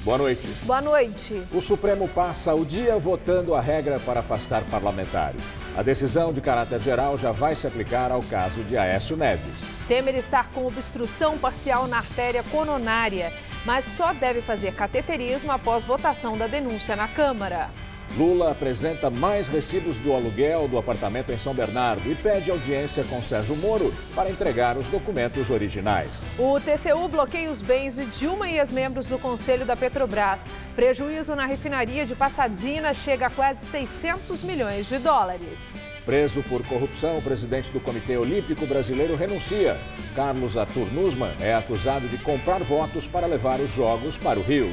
Boa noite. Boa noite. O Supremo passa o dia votando a regra para afastar parlamentares. A decisão de caráter geral já vai se aplicar ao caso de Aécio Neves. Temer está com obstrução parcial na artéria coronária, mas só deve fazer cateterismo após votação da denúncia na Câmara. Lula apresenta mais recibos do aluguel do apartamento em São Bernardo e pede audiência com Sérgio Moro para entregar os documentos originais. O TCU bloqueia os bens de Dilma e ex-membros do Conselho da Petrobras. Prejuízo na refinaria de Passadina chega a quase 600 milhões de dólares. Preso por corrupção, o presidente do Comitê Olímpico Brasileiro renuncia. Carlos Arthur Nussmann é acusado de comprar votos para levar os Jogos para o Rio.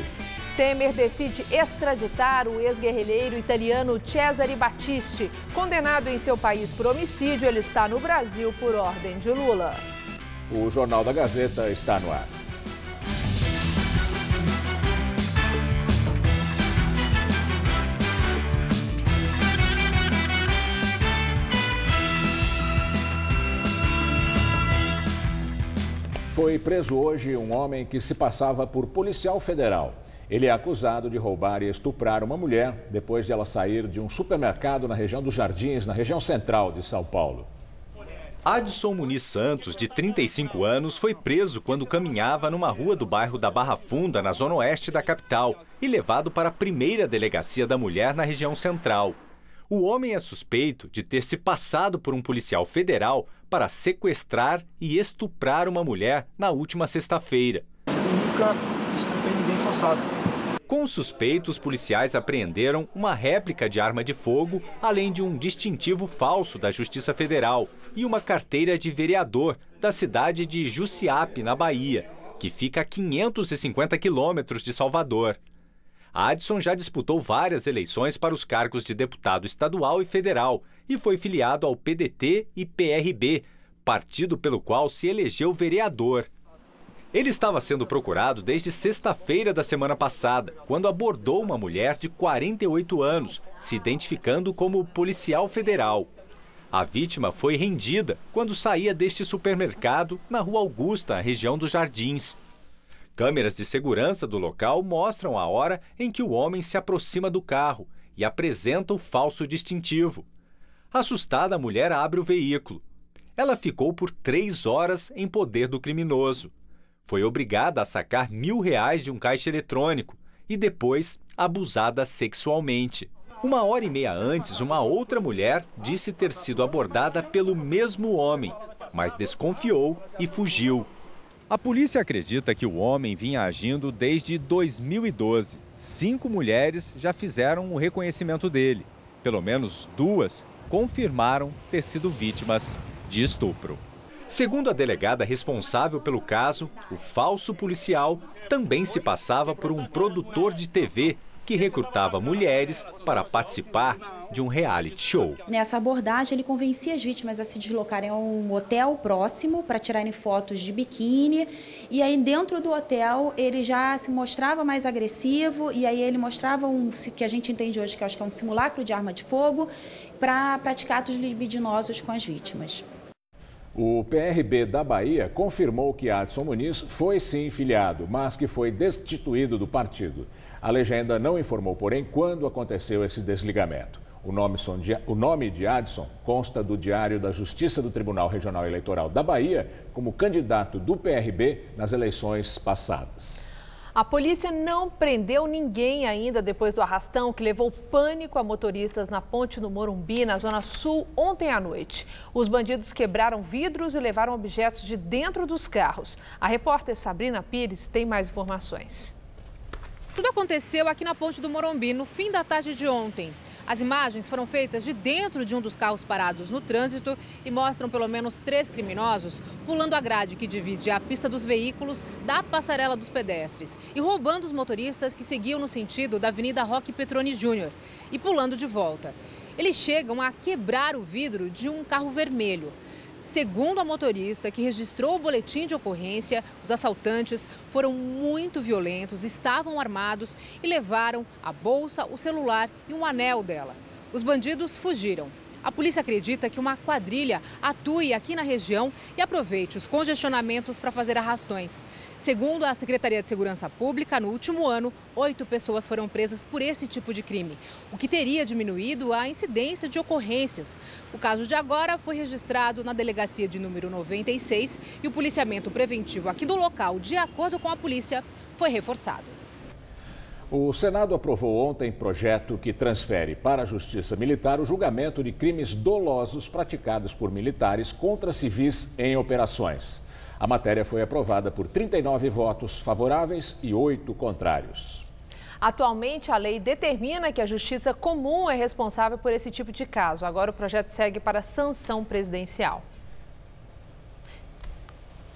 Temer decide extraditar o ex-guerrilheiro italiano Cesare Battisti. Condenado em seu país por homicídio, ele está no Brasil por ordem de Lula. O Jornal da Gazeta está no ar. Foi preso hoje um homem que se passava por policial federal. Ele é acusado de roubar e estuprar uma mulher depois de ela sair de um supermercado na região dos Jardins, na região central de São Paulo. Adson Muniz Santos, de 35 anos, foi preso quando caminhava numa rua do bairro da Barra Funda, na zona oeste da capital, e levado para a primeira delegacia da mulher na região central. O homem é suspeito de ter se passado por um policial federal para sequestrar e estuprar uma mulher na última sexta-feira. Nunca estuprei ninguém forçado. Com os suspeitos, policiais apreenderam uma réplica de arma de fogo, além de um distintivo falso da Justiça Federal e uma carteira de vereador da cidade de Jussiape, na Bahia, que fica a 550 quilômetros de Salvador. Adson já disputou várias eleições para os cargos de deputado estadual e federal e foi filiado ao PDT e PRB, partido pelo qual se elegeu vereador. Ele estava sendo procurado desde sexta-feira da semana passada, quando abordou uma mulher de 48 anos, se identificando como policial federal. A vítima foi rendida quando saía deste supermercado na Rua Augusta, na região dos Jardins. Câmeras de segurança do local mostram a hora em que o homem se aproxima do carro e apresenta o falso distintivo. Assustada, a mulher abre o veículo. Ela ficou por 3 horas em poder do criminoso. Foi obrigada a sacar R$1.000 de um caixa eletrônico e depois abusada sexualmente. 1h30 antes, uma outra mulher disse ter sido abordada pelo mesmo homem, mas desconfiou e fugiu. A polícia acredita que o homem vinha agindo desde 2012. 5 mulheres já fizeram o reconhecimento dele. Pelo menos 2 confirmaram ter sido vítimas de estupro. Segundo a delegada responsável pelo caso, o falso policial também se passava por um produtor de TV que recrutava mulheres para participar de um reality show. Nessa abordagem, ele convencia as vítimas a se deslocarem a um hotel próximo para tirarem fotos de biquíni. E aí, dentro do hotel, ele já se mostrava mais agressivo. E aí, ele mostrava que a gente entende hoje que acho que é um simulacro de arma de fogo para praticar atos libidinosos com as vítimas. O PRB da Bahia confirmou que Adson Muniz foi sim filiado, mas que foi destituído do partido. A legenda não informou, porém, quando aconteceu esse desligamento. O nome de Adson consta do Diário da Justiça do Tribunal Regional Eleitoral da Bahia como candidato do PRB nas eleições passadas. A polícia não prendeu ninguém ainda depois do arrastão que levou pânico a motoristas na Ponte do Morumbi, na Zona Sul, ontem à noite. Os bandidos quebraram vidros e levaram objetos de dentro dos carros. A repórter Sabrina Pires tem mais informações. Tudo aconteceu aqui na Ponte do Morumbi, no fim da tarde de ontem. As imagens foram feitas de dentro de um dos carros parados no trânsito e mostram pelo menos 3 criminosos pulando a grade que divide a pista dos veículos da passarela dos pedestres e roubando os motoristas que seguiam no sentido da Avenida Roque Petroni Júnior e pulando de volta. Eles chegam a quebrar o vidro de um carro vermelho. Segundo a motorista que registrou o boletim de ocorrência, os assaltantes foram muito violentos, estavam armados e levaram a bolsa, o celular e um anel dela. Os bandidos fugiram. A polícia acredita que uma quadrilha atue aqui na região e aproveite os congestionamentos para fazer arrastões. Segundo a Secretaria de Segurança Pública, no último ano, 8 pessoas foram presas por esse tipo de crime, o que teria diminuído a incidência de ocorrências. O caso de agora foi registrado na delegacia de número 96 e o policiamento preventivo aqui do local, de acordo com a polícia, foi reforçado. O Senado aprovou ontem projeto que transfere para a Justiça Militar o julgamento de crimes dolosos praticados por militares contra civis em operações. A matéria foi aprovada por 39 votos favoráveis e 8 contrários. Atualmente, a lei determina que a Justiça Comum é responsável por esse tipo de caso. Agora o projeto segue para sanção presidencial.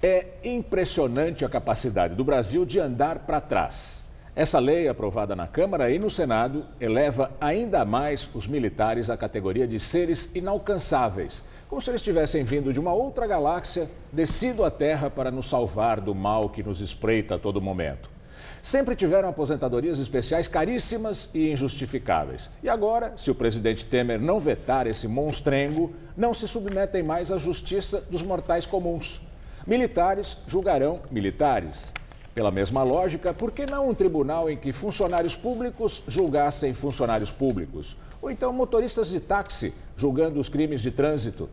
É impressionante a capacidade do Brasil de andar para trás. Essa lei, aprovada na Câmara e no Senado, eleva ainda mais os militares à categoria de seres inalcançáveis, como se eles tivessem vindo de uma outra galáxia, descido à Terra para nos salvar do mal que nos espreita a todo momento. Sempre tiveram aposentadorias especiais caríssimas e injustificáveis. E agora, se o presidente Temer não vetar esse monstrengo, não se submetem mais à justiça dos mortais comuns. Militares julgarão militares. Pela mesma lógica, por que não um tribunal em que funcionários públicos julgassem funcionários públicos? Ou então motoristas de táxi julgando os crimes de trânsito?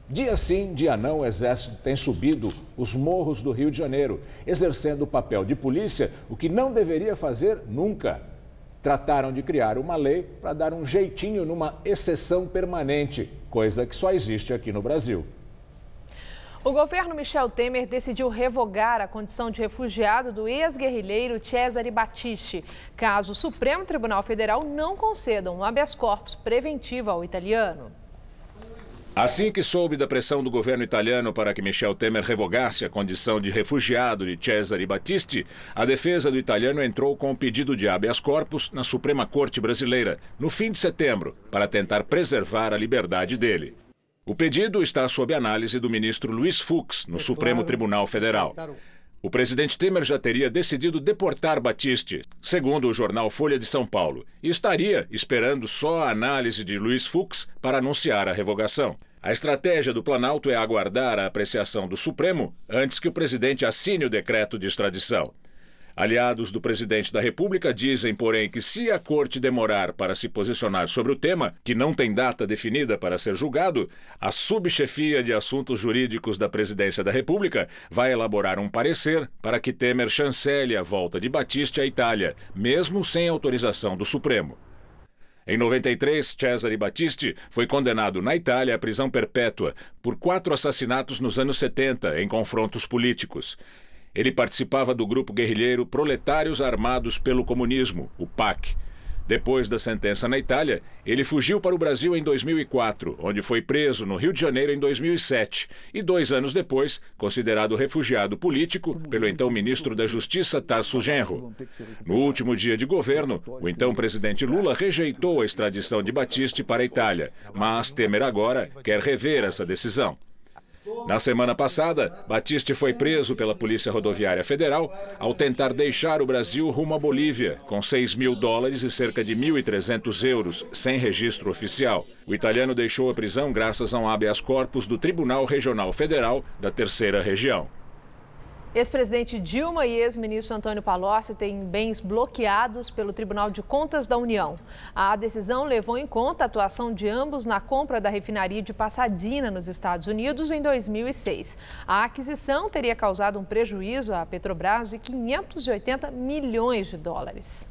Dia sim, dia não, o Exército tem subido os morros do Rio de Janeiro, exercendo o papel de polícia, o que não deveria fazer nunca. Trataram de criar uma lei para dar um jeitinho numa exceção permanente, coisa que só existe aqui no Brasil. O governo Michel Temer decidiu revogar a condição de refugiado do ex-guerrilheiro Cesare Battisti, caso o Supremo Tribunal Federal não conceda um habeas corpus preventivo ao italiano. Assim que soube da pressão do governo italiano para que Michel Temer revogasse a condição de refugiado de Cesare Battisti, a defesa do italiano entrou com um pedido de habeas corpus na Suprema Corte Brasileira, no fim de setembro, para tentar preservar a liberdade dele. O pedido está sob análise do ministro Luiz Fux, no Supremo Tribunal Federal. O presidente Temer já teria decidido deportar Battisti, segundo o jornal Folha de São Paulo, e estaria esperando só a análise de Luiz Fux para anunciar a revogação. A estratégia do Planalto é aguardar a apreciação do Supremo antes que o presidente assine o decreto de extradição. Aliados do presidente da República dizem, porém, que se a corte demorar para se posicionar sobre o tema, que não tem data definida para ser julgado, a subchefia de assuntos jurídicos da presidência da República vai elaborar um parecer para que Temer chancele a volta de Battisti à Itália, mesmo sem autorização do Supremo. Em 93, Cesare Battisti foi condenado na Itália à prisão perpétua por 4 assassinatos nos anos 70 em confrontos políticos. Ele participava do grupo guerrilheiro Proletários Armados pelo Comunismo, o PAC. Depois da sentença na Itália, ele fugiu para o Brasil em 2004, onde foi preso no Rio de Janeiro em 2007 e 2 anos depois, considerado refugiado político pelo então ministro da Justiça, Tarso Genro. No último dia de governo, o então presidente Lula rejeitou a extradição de Battisti para a Itália, mas Temer agora quer rever essa decisão. Na semana passada, Battisti foi preso pela Polícia Rodoviária Federal ao tentar deixar o Brasil rumo à Bolívia, com $6.000 e cerca de 1.300 euros, sem registro oficial. O italiano deixou a prisão graças a um habeas corpus do Tribunal Regional Federal da 3ª Região. Ex-presidente Dilma e ex-ministro Antônio Palocci têm bens bloqueados pelo Tribunal de Contas da União. A decisão levou em conta a atuação de ambos na compra da refinaria de Pasadena, nos Estados Unidos, em 2006. A aquisição teria causado um prejuízo à Petrobras de 580 milhões de dólares.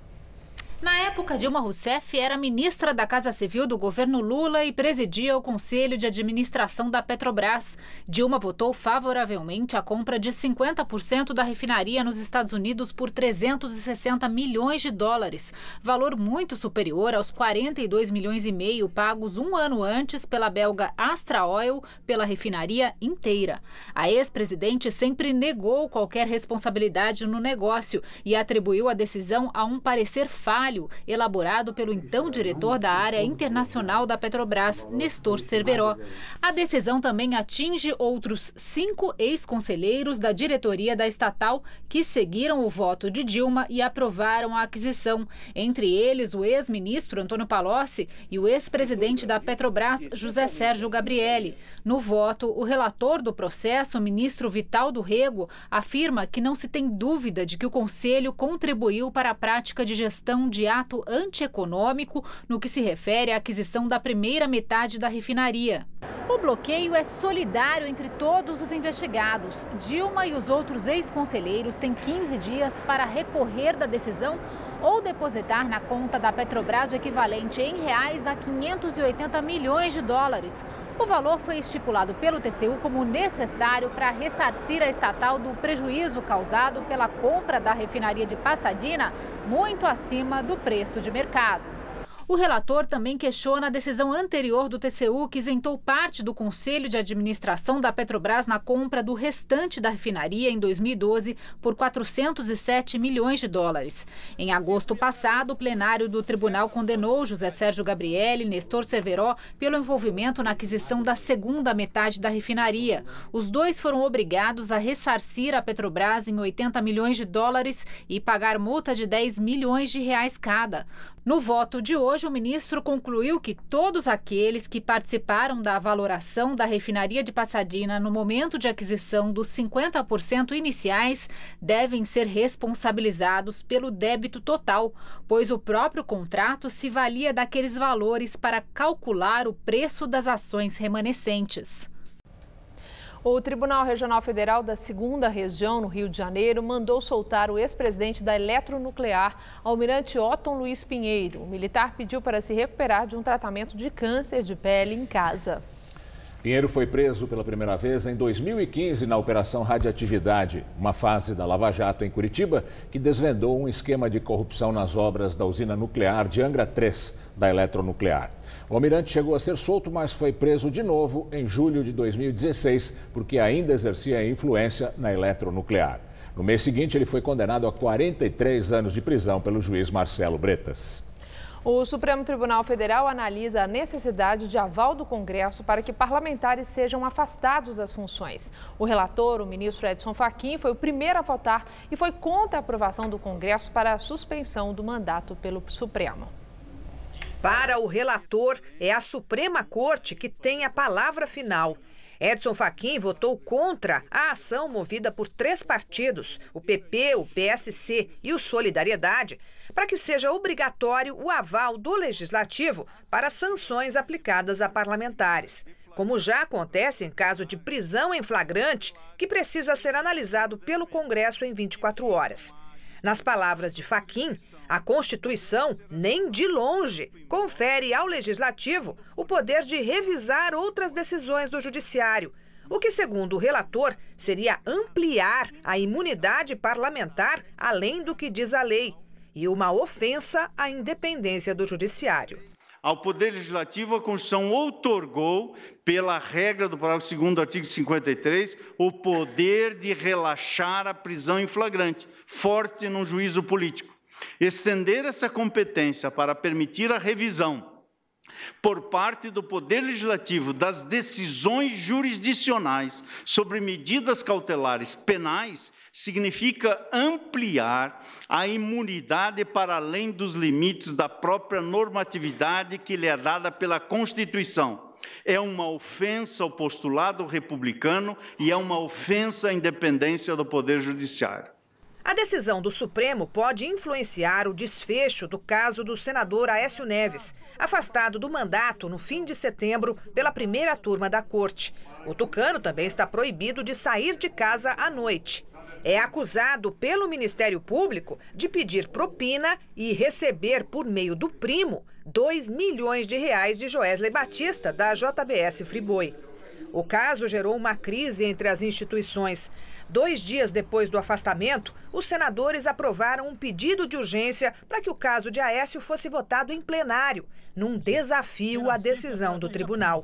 Na época, Dilma Rousseff era ministra da Casa Civil do governo Lula e presidia o Conselho de Administração da Petrobras. Dilma votou favoravelmente a compra de 50% da refinaria nos Estados Unidos por 360 milhões de dólares, valor muito superior aos 42 milhões e meio pagos um ano antes pela belga Astra Oil pela refinaria inteira. A ex-presidente sempre negou qualquer responsabilidade no negócio e atribuiu a decisão a um parecer falho trabalho elaborado pelo então diretor da área internacional da Petrobras, Nestor Cerveró. A decisão também atinge outros 5 ex-conselheiros da diretoria da estatal que seguiram o voto de Dilma e aprovaram a aquisição. Entre eles, o ex-ministro Antônio Palocci e o ex-presidente da Petrobras, José Sérgio Gabrielli. No voto, o relator do processo, o ministro Vital do Rego, afirma que não se tem dúvida de que o Conselho contribuiu para a prática de gestão de ato antieconômico no que se refere à aquisição da primeira metade da refinaria. O bloqueio é solidário entre todos os investigados. Dilma e os outros ex-conselheiros têm 15 dias para recorrer da decisão ou depositar na conta da Petrobras o equivalente em reais a 580 milhões de dólares. O valor foi estipulado pelo TCU como necessário para ressarcir a estatal do prejuízo causado pela compra da refinaria de Pasadena, muito acima do preço de mercado. O relator também questiona a decisão anterior do TCU que isentou parte do Conselho de Administração da Petrobras na compra do restante da refinaria em 2012 por 407 milhões de dólares. Em agosto passado, o plenário do tribunal condenou José Sérgio Gabrielli e Nestor Cerveró pelo envolvimento na aquisição da segunda metade da refinaria. Os dois foram obrigados a ressarcir a Petrobras em 80 milhões de dólares e pagar multa de 10 milhões de reais cada. No voto de hoje, o ministro concluiu que todos aqueles que participaram da valoração da refinaria de Pasadena no momento de aquisição dos 50% iniciais devem ser responsabilizados pelo débito total, pois o próprio contrato se valia daqueles valores para calcular o preço das ações remanescentes. O Tribunal Regional Federal da 2ª Região, no Rio de Janeiro, mandou soltar o ex-presidente da Eletronuclear, almirante Otton Luiz Pinheiro. O militar pediu para se recuperar de um tratamento de câncer de pele em casa. Pinheiro foi preso pela primeira vez em 2015 na Operação Radioatividade, uma fase da Lava Jato em Curitiba que desvendou um esquema de corrupção nas obras da usina nuclear de Angra 3, da Eletronuclear. O almirante chegou a ser solto, mas foi preso de novo em julho de 2016, porque ainda exercia influência na Eletronuclear. No mês seguinte, ele foi condenado a 43 anos de prisão pelo juiz Marcelo Bretas. O Supremo Tribunal Federal analisa a necessidade de aval do Congresso para que parlamentares sejam afastados das funções. O relator, o ministro Edson Fachin, foi o primeiro a votar e foi contra a aprovação do Congresso para a suspensão do mandato pelo Supremo. Para o relator, é a Suprema Corte que tem a palavra final. Edson Fachin votou contra a ação movida por 3 partidos, o PP, o PSC e o Solidariedade, para que seja obrigatório o aval do Legislativo para sanções aplicadas a parlamentares, como já acontece em caso de prisão em flagrante, que precisa ser analisado pelo Congresso em 24 horas. Nas palavras de Fachin, a Constituição, nem de longe, confere ao Legislativo o poder de revisar outras decisões do Judiciário, o que, segundo o relator, seria ampliar a imunidade parlamentar além do que diz a lei e uma ofensa à independência do Judiciário. Ao Poder Legislativo, a Constituição outorgou, pela regra do parágrafo 2º do artigo 53, o poder de relaxar a prisão em flagrante, forte no juízo político. Estender essa competência para permitir a revisão por parte do Poder Legislativo das decisões jurisdicionais sobre medidas cautelares penais significa ampliar a imunidade para além dos limites da própria normatividade que lhe é dada pela Constituição. É uma ofensa ao postulado republicano e é uma ofensa à independência do Poder Judiciário. A decisão do Supremo pode influenciar o desfecho do caso do senador Aécio Neves, afastado do mandato no fim de setembro pela primeira turma da Corte. O tucano também está proibido de sair de casa à noite. É acusado pelo Ministério Público de pedir propina e receber por meio do primo 2 milhões de reais de Joesley Batista, da JBS Friboi. O caso gerou uma crise entre as instituições. 2 dias depois do afastamento, os senadores aprovaram um pedido de urgência para que o caso de Aécio fosse votado em plenário, num desafio à decisão do tribunal.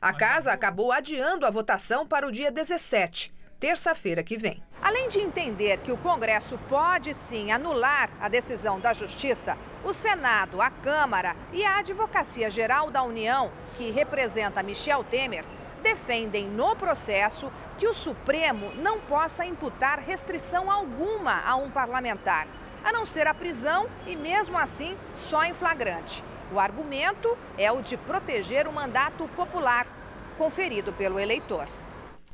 A casa acabou adiando a votação para o dia 17, terça-feira que vem. Além de entender que o Congresso pode sim anular a decisão da Justiça, o Senado, a Câmara e a Advocacia Geral da União, que representa Michel Temer, defendem no processo que o Supremo não possa imputar restrição alguma a um parlamentar, a não ser a prisão e, mesmo assim, só em flagrante. O argumento é o de proteger o mandato popular, conferido pelo eleitor.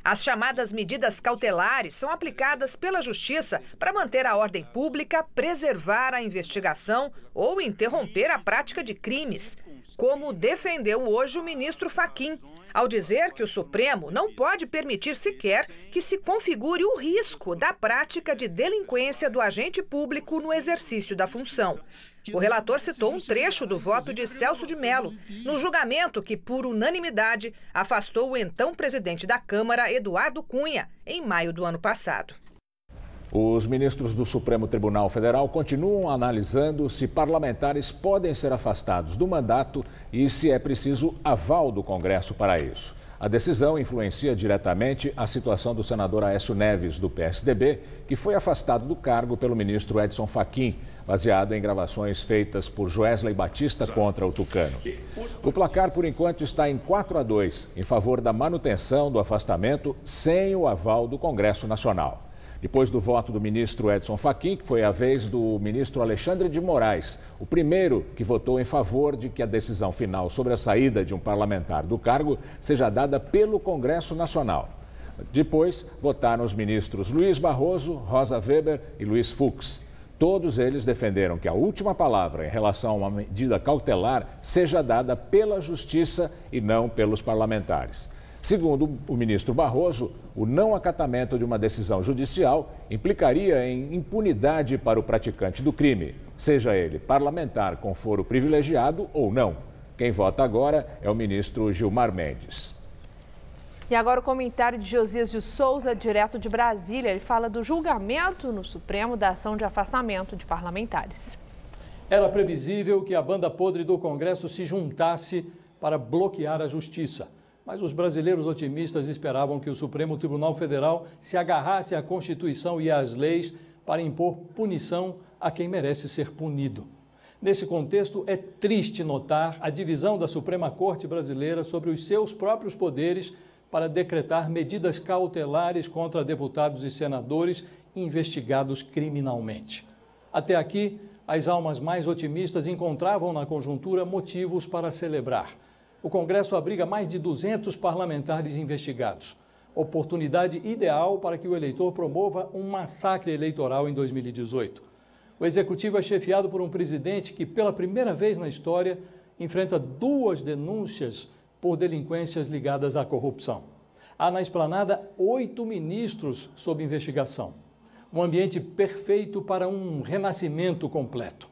As chamadas medidas cautelares são aplicadas pela Justiça para manter a ordem pública, preservar a investigação ou interromper a prática de crimes, como defendeu hoje o ministro Fachin, ao dizer que o Supremo não pode permitir sequer que se configure o risco da prática de delinquência do agente público no exercício da função. O relator citou um trecho do voto de Celso de Mello, no julgamento que, por unanimidade, afastou o então presidente da Câmara, Eduardo Cunha, em maio do ano passado. Os ministros do Supremo Tribunal Federal continuam analisando se parlamentares podem ser afastados do mandato e se é preciso aval do Congresso para isso. A decisão influencia diretamente a situação do senador Aécio Neves, do PSDB, que foi afastado do cargo pelo ministro Edson Fachin, baseado em gravações feitas por Joesley Batista contra o tucano. O placar, por enquanto, está em 4-2, em favor da manutenção do afastamento sem o aval do Congresso Nacional. Depois do voto do ministro Edson Fachin, que foi a vez do ministro Alexandre de Moraes, o primeiro que votou em favor de que a decisão final sobre a saída de um parlamentar do cargo seja dada pelo Congresso Nacional. Depois, votaram os ministros Luiz Barroso, Rosa Weber e Luiz Fux. Todos eles defenderam que a última palavra em relação a uma medida cautelar seja dada pela Justiça e não pelos parlamentares. Segundo o ministro Barroso, o não acatamento de uma decisão judicial implicaria em impunidade para o praticante do crime, seja ele parlamentar com foro privilegiado ou não. Quem vota agora é o ministro Gilmar Mendes. E agora o comentário de Josias de Souza, direto de Brasília. Ele fala do julgamento no Supremo da ação de afastamento de parlamentares. Era previsível que a banda podre do Congresso se juntasse para bloquear a justiça. Mas os brasileiros otimistas esperavam que o Supremo Tribunal Federal se agarrasse à Constituição e às leis para impor punição a quem merece ser punido. Nesse contexto, é triste notar a divisão da Suprema Corte Brasileira sobre os seus próprios poderes para decretar medidas cautelares contra deputados e senadores investigados criminalmente. Até aqui, as almas mais otimistas encontravam na conjuntura motivos para celebrar. O Congresso abriga mais de 200 parlamentares investigados. Oportunidade ideal para que o eleitor promova um massacre eleitoral em 2018. O Executivo é chefiado por um presidente que, pela primeira vez na história, enfrenta 2 denúncias por delinquências ligadas à corrupção. Há na esplanada 8 ministros sob investigação. Um ambiente perfeito para um renascimento completo.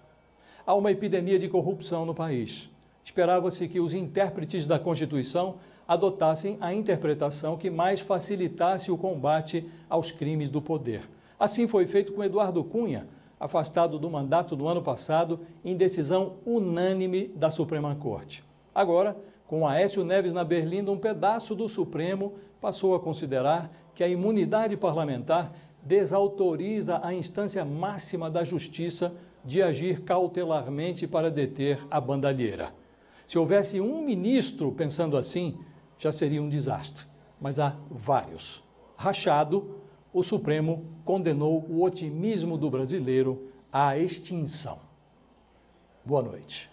Há uma epidemia de corrupção no país. Esperava-se que os intérpretes da Constituição adotassem a interpretação que mais facilitasse o combate aos crimes do poder. Assim foi feito com Eduardo Cunha, afastado do mandato no ano passado em decisão unânime da Suprema Corte. Agora, com Aécio Neves na berlinda, um pedaço do Supremo passou a considerar que a imunidade parlamentar desautoriza a instância máxima da Justiça de agir cautelarmente para deter a bandalheira. Se houvesse um ministro pensando assim, já seria um desastre. Mas há vários. Rachado, o Supremo condenou o otimismo do brasileiro à extinção. Boa noite.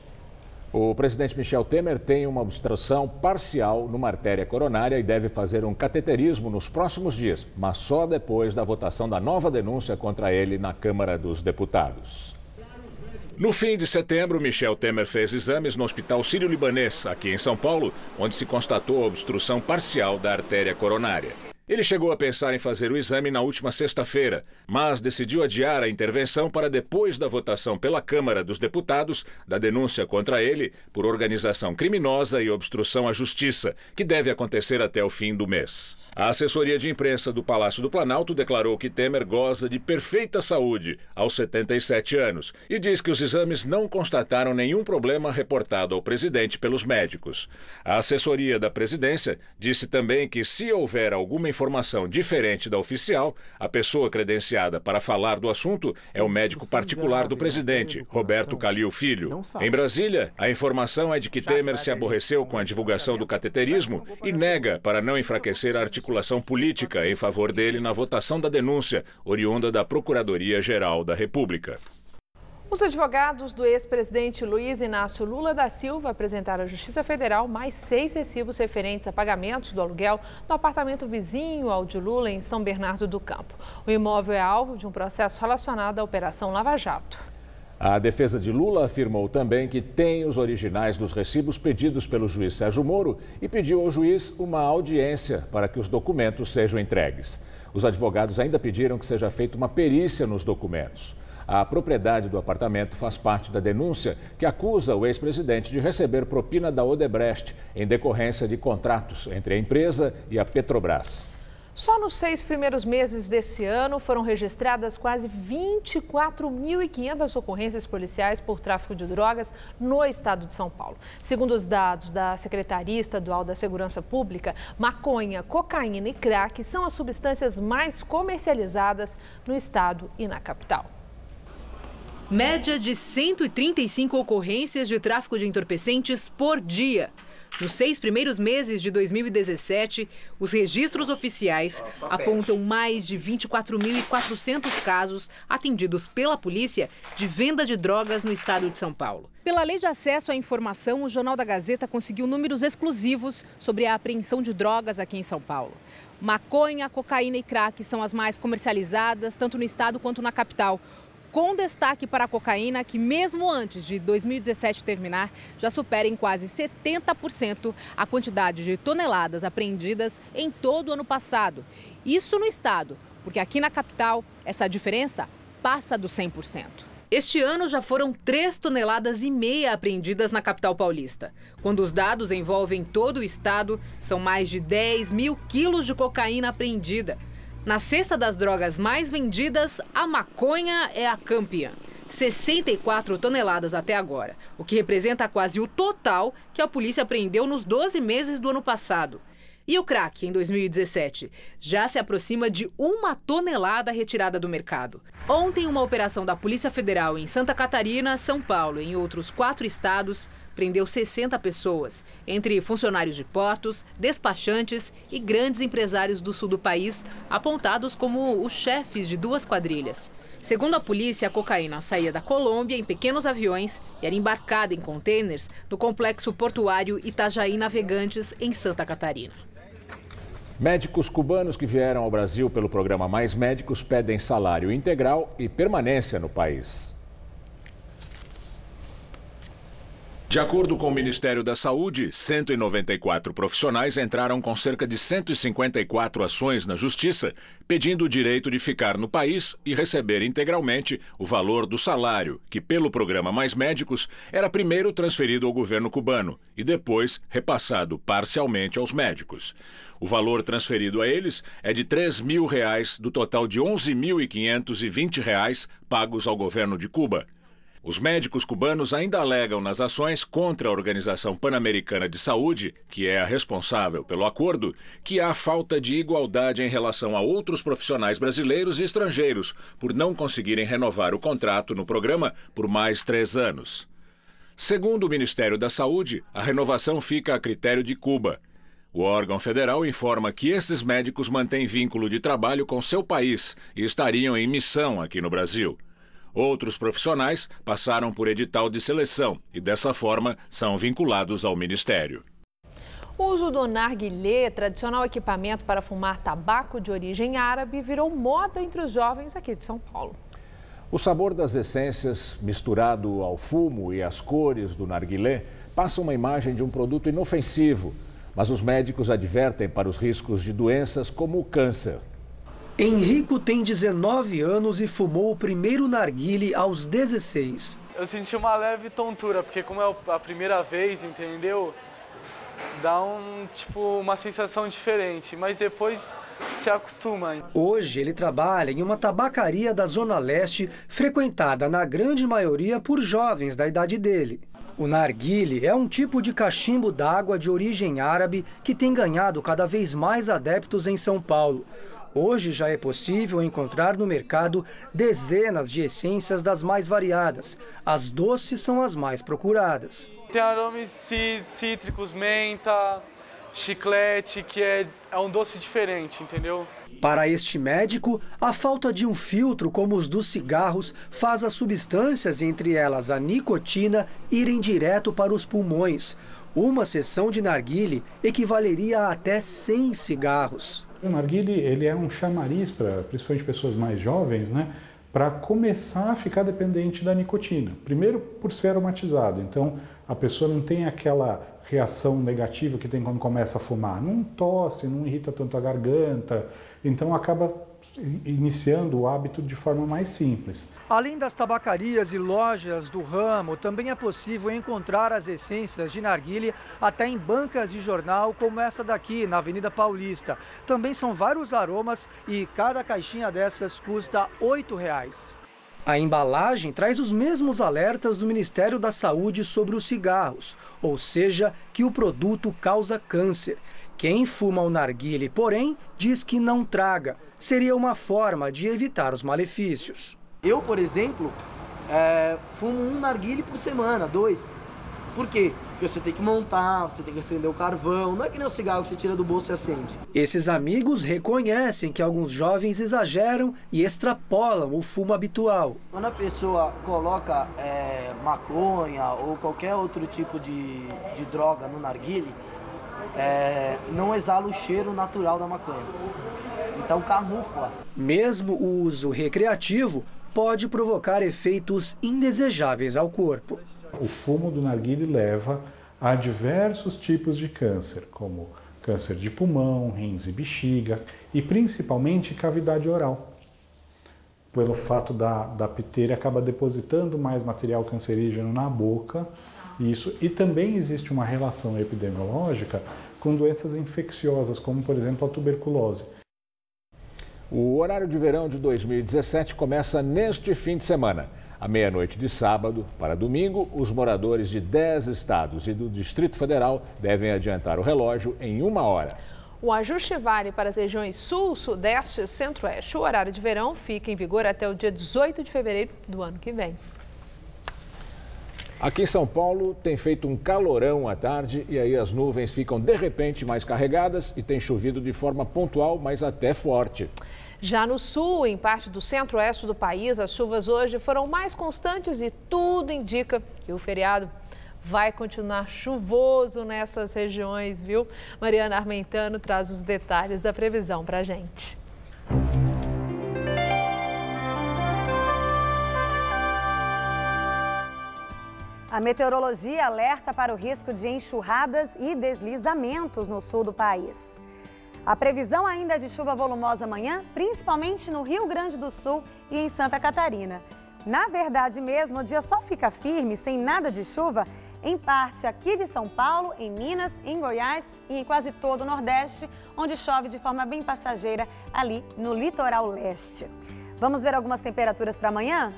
O presidente Michel Temer tem uma obstrução parcial numa artéria coronária e deve fazer um cateterismo nos próximos dias, mas só depois da votação da nova denúncia contra ele na Câmara dos Deputados. No fim de setembro, Michel Temer fez exames no Hospital Sírio-Libanês, aqui em São Paulo, onde se constatou a obstrução parcial da artéria coronária. Ele chegou a pensar em fazer o exame na última sexta-feira, mas decidiu adiar a intervenção para depois da votação pela Câmara dos Deputados da denúncia contra ele por organização criminosa e obstrução à justiça, que deve acontecer até o fim do mês. A assessoria de imprensa do Palácio do Planalto declarou que Temer goza de perfeita saúde aos 77 anos e diz que os exames não constataram nenhum problema reportado ao presidente pelos médicos. A assessoria da presidência disse também que, se houver alguma informação informação diferente da oficial, a pessoa credenciada para falar do assunto é o médico particular do presidente, Roberto Calil Filho. Em Brasília, a informação é de que Temer se aborreceu com a divulgação do cateterismo e nega para não enfraquecer a articulação política em favor dele na votação da denúncia, oriunda da Procuradoria-Geral da República. Os advogados do ex-presidente Luiz Inácio Lula da Silva apresentaram à Justiça Federal mais 6 recibos referentes a pagamentos do aluguel no apartamento vizinho ao de Lula, em São Bernardo do Campo. O imóvel é alvo de um processo relacionado à Operação Lava Jato. A defesa de Lula afirmou também que tem os originais dos recibos pedidos pelo juiz Sérgio Moro e pediu ao juiz uma audiência para que os documentos sejam entregues. Os advogados ainda pediram que seja feita uma perícia nos documentos. A propriedade do apartamento faz parte da denúncia que acusa o ex-presidente de receber propina da Odebrecht em decorrência de contratos entre a empresa e a Petrobras. Só nos 6 primeiros meses desse ano foram registradas quase 24.500 ocorrências policiais por tráfico de drogas no estado de São Paulo. Segundo os dados da Secretaria Estadual da Segurança Pública, maconha, cocaína e crack são as substâncias mais comercializadas no estado e na capital. Média de 135 ocorrências de tráfico de entorpecentes por dia. Nos 6 primeiros meses de 2017, os registros oficiais apontam mais de 24.400 casos atendidos pela polícia de venda de drogas no estado de São Paulo. Pela Lei de Acesso à Informação, o Jornal da Gazeta conseguiu números exclusivos sobre a apreensão de drogas aqui em São Paulo. Maconha, cocaína e crack são as mais comercializadas, tanto no estado quanto na capital. Com destaque para a cocaína, que mesmo antes de 2017 terminar, já supera em quase 70% a quantidade de toneladas apreendidas em todo o ano passado. Isso no estado, porque aqui na capital, essa diferença passa dos 100%. Este ano já foram 3,5 toneladas apreendidas na capital paulista. Quando os dados envolvem todo o estado, são mais de 10 mil quilos de cocaína apreendida. Na cesta das drogas mais vendidas, a maconha é a campeã. 64 toneladas até agora, o que representa quase o total que a polícia apreendeu nos 12 meses do ano passado. E o crack, em 2017, já se aproxima de 1 tonelada retirada do mercado. Ontem, uma operação da Polícia Federal em Santa Catarina, São Paulo e em outros 4 estados prendeu 60 pessoas, entre funcionários de portos, despachantes e grandes empresários do sul do país, apontados como os chefes de 2 quadrilhas. Segundo a polícia, a cocaína saía da Colômbia em pequenos aviões e era embarcada em contêineres no complexo portuário Itajaí Navegantes, em Santa Catarina. Médicos cubanos que vieram ao Brasil pelo programa Mais Médicos pedem salário integral e permanência no país. De acordo com o Ministério da Saúde, 194 profissionais entraram com cerca de 154 ações na Justiça, pedindo o direito de ficar no país e receber integralmente o valor do salário, que pelo programa Mais Médicos era primeiro transferido ao governo cubano e depois repassado parcialmente aos médicos. O valor transferido a eles é de R$ 3.000 do total de R$ 11.520 pagos ao governo de Cuba. Os médicos cubanos ainda alegam nas ações contra a Organização Pan-Americana de Saúde, que é a responsável pelo acordo, que há falta de igualdade em relação a outros profissionais brasileiros e estrangeiros, por não conseguirem renovar o contrato no programa por mais 3 anos. Segundo o Ministério da Saúde, a renovação fica a critério de Cuba. O órgão federal informa que esses médicos mantêm vínculo de trabalho com seu país e estariam em missão aqui no Brasil. Outros profissionais passaram por edital de seleção e, dessa forma, são vinculados ao Ministério. O uso do narguilé, tradicional equipamento para fumar tabaco de origem árabe, virou moda entre os jovens aqui de São Paulo. O sabor das essências, misturado ao fumo e às cores do narguilé, passa uma imagem de um produto inofensivo, mas os médicos advertem para os riscos de doenças como o câncer. Henrico tem 19 anos e fumou o primeiro narguile aos 16. Eu senti uma leve tontura, porque como é a primeira vez, entendeu? Dá uma sensação diferente, mas depois se acostuma. Hoje ele trabalha em uma tabacaria da Zona Leste, frequentada na grande maioria por jovens da idade dele. O narguile é um tipo de cachimbo d'água de origem árabe que tem ganhado cada vez mais adeptos em São Paulo. Hoje já é possível encontrar no mercado dezenas de essências das mais variadas. As doces são as mais procuradas. Tem aromas cítricos, menta, chiclete, que é um doce diferente, entendeu? Para este médico, a falta de um filtro como os dos cigarros faz as substâncias, entre elas a nicotina, irem direto para os pulmões. Uma sessão de narguile equivaleria a até 100 cigarros. O narguile ele é um chamariz para principalmente pessoas mais jovens, né, para começar a ficar dependente da nicotina. Primeiro por ser aromatizado, então a pessoa não tem aquela reação negativa que tem quando começa a fumar. Não tosse, não irrita tanto a garganta, então acaba iniciando o hábito de forma mais simples. Além das tabacarias e lojas do ramo, também é possível encontrar as essências de narguile até em bancas de jornal como essa daqui, na Avenida Paulista. Também são vários aromas e cada caixinha dessas custa R$ 8,00. A embalagem traz os mesmos alertas do Ministério da Saúde sobre os cigarros, ou seja, que o produto causa câncer. Quem fuma o narguile, porém, diz que não traga. Seria uma forma de evitar os malefícios. Eu, por exemplo, fumo um narguile por semana, 2. Por quê? Porque você tem que montar, você tem que acender o carvão, não é que nem o cigarro que você tira do bolso e acende. Esses amigos reconhecem que alguns jovens exageram e extrapolam o fumo habitual. Quando a pessoa coloca maconha ou qualquer outro tipo de droga no narguile, não exala o cheiro natural da maconha. Então camufla. Mesmo o uso recreativo pode provocar efeitos indesejáveis ao corpo. O fumo do narguile leva a diversos tipos de câncer, como câncer de pulmão, rins e bexiga e principalmente cavidade oral. Pelo fato da piteira acaba depositando mais material cancerígeno na boca, e também existe uma relação epidemiológica com doenças infecciosas, como por exemplo a tuberculose. O horário de verão de 2017 começa neste fim de semana. À meia-noite de sábado para domingo, os moradores de 10 estados e do Distrito Federal devem adiantar o relógio em 1 hora. O ajuste vale para as regiões Sul, Sudeste e Centro-Oeste. O horário de verão fica em vigor até o dia 18 de fevereiro do ano que vem. Aqui em São Paulo tem feito um calorão à tarde e aí as nuvens ficam de repente mais carregadas e tem chovido de forma pontual, mas até forte. Já no sul, em parte do centro-oeste do país, as chuvas hoje foram mais constantes e tudo indica que o feriado vai continuar chuvoso nessas regiões, viu? Mariana Armentano traz os detalhes da previsão para a gente. A meteorologia alerta para o risco de enxurradas e deslizamentos no sul do país. A previsão ainda é de chuva volumosa amanhã, principalmente no Rio Grande do Sul e em Santa Catarina. Na verdade mesmo, o dia só fica firme, sem nada de chuva, em parte aqui de São Paulo, em Minas, em Goiás e em quase todo o Nordeste, onde chove de forma bem passageira ali no litoral leste. Vamos ver algumas temperaturas para amanhã?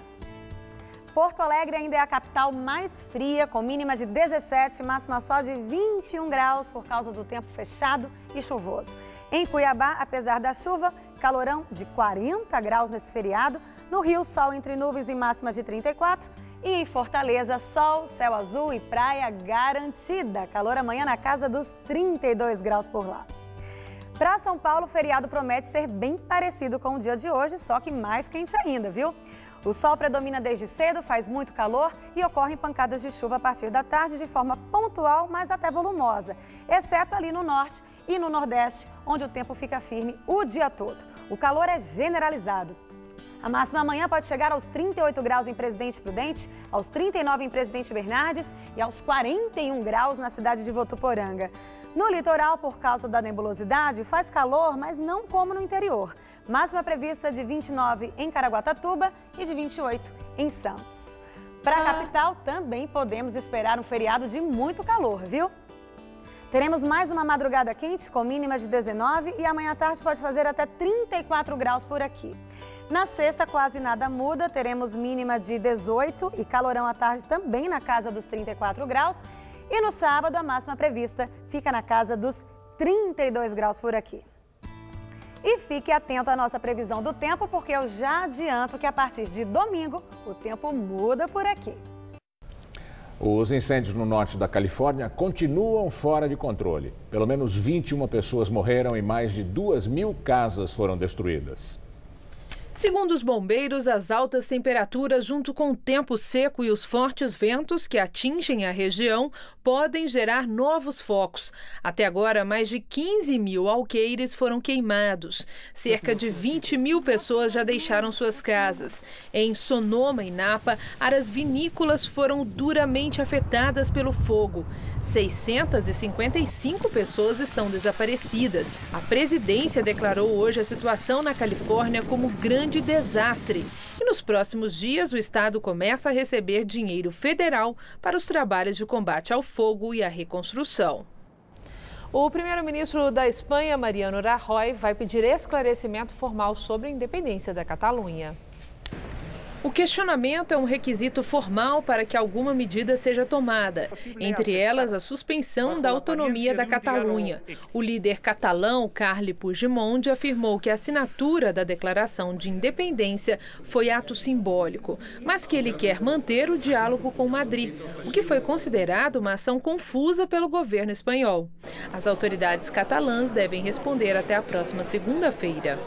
Porto Alegre ainda é a capital mais fria, com mínima de 17, máxima só de 21 graus por causa do tempo fechado e chuvoso. Em Cuiabá, apesar da chuva, calorão de 40 graus nesse feriado. No Rio, sol entre nuvens e máxima de 34. E em Fortaleza, sol, céu azul e praia garantida. Calor amanhã na casa dos 32 graus por lá. Para São Paulo, o feriado promete ser bem parecido com o dia de hoje, só que mais quente ainda, viu? O sol predomina desde cedo, faz muito calor e ocorrem pancadas de chuva a partir da tarde de forma pontual, mas até volumosa, exceto ali no norte e no nordeste, onde o tempo fica firme o dia todo. O calor é generalizado. A máxima amanhã pode chegar aos 38 graus em Presidente Prudente, aos 39 em Presidente Bernardes e aos 41 graus na cidade de Votuporanga. No litoral, por causa da nebulosidade, faz calor, mas não como no interior. Máxima prevista de 29 em Caraguatatuba e de 28 em Santos. Para a capital, também podemos esperar um feriado de muito calor, viu? Teremos mais uma madrugada quente com mínima de 19 e amanhã à tarde pode fazer até 34 graus por aqui. Na sexta quase nada muda, teremos mínima de 18 e calorão à tarde também na casa dos 34 graus. E no sábado a máxima prevista fica na casa dos 32 graus por aqui. E fique atento à nossa previsão do tempo, porque eu já adianto que a partir de domingo o tempo muda por aqui. Os incêndios no norte da Califórnia continuam fora de controle. Pelo menos 21 pessoas morreram e mais de 2.000 casas foram destruídas. Segundo os bombeiros, as altas temperaturas junto com o tempo seco e os fortes ventos que atingem a região podem gerar novos focos. Até agora, mais de 15.000 alqueires foram queimados. Cerca de 20.000 pessoas já deixaram suas casas. Em Sonoma e Napa, áreas vinícolas foram duramente afetadas pelo fogo. 655 pessoas estão desaparecidas. A presidência declarou hoje a situação na Califórnia como grande desastre. E nos próximos dias, o estado começa a receber dinheiro federal para os trabalhos de combate ao fogo e à reconstrução. O primeiro-ministro da Espanha, Mariano Rajoy, vai pedir esclarecimento formal sobre a independência da Catalunha. O questionamento é um requisito formal para que alguma medida seja tomada, entre elas a suspensão da autonomia da Catalunha. O líder catalão, Carles Puigdemont, afirmou que a assinatura da declaração de independência foi ato simbólico, mas que ele quer manter o diálogo com Madrid, o que foi considerado uma ação confusa pelo governo espanhol. As autoridades catalãs devem responder até a próxima segunda-feira.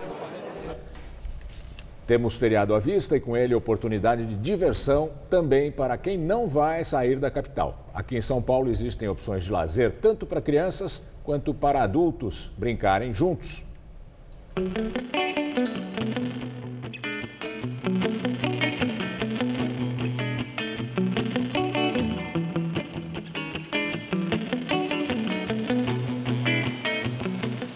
Temos feriado à vista e com ele oportunidade de diversão também para quem não vai sair da capital. Aqui em São Paulo existem opções de lazer tanto para crianças quanto para adultos brincarem juntos.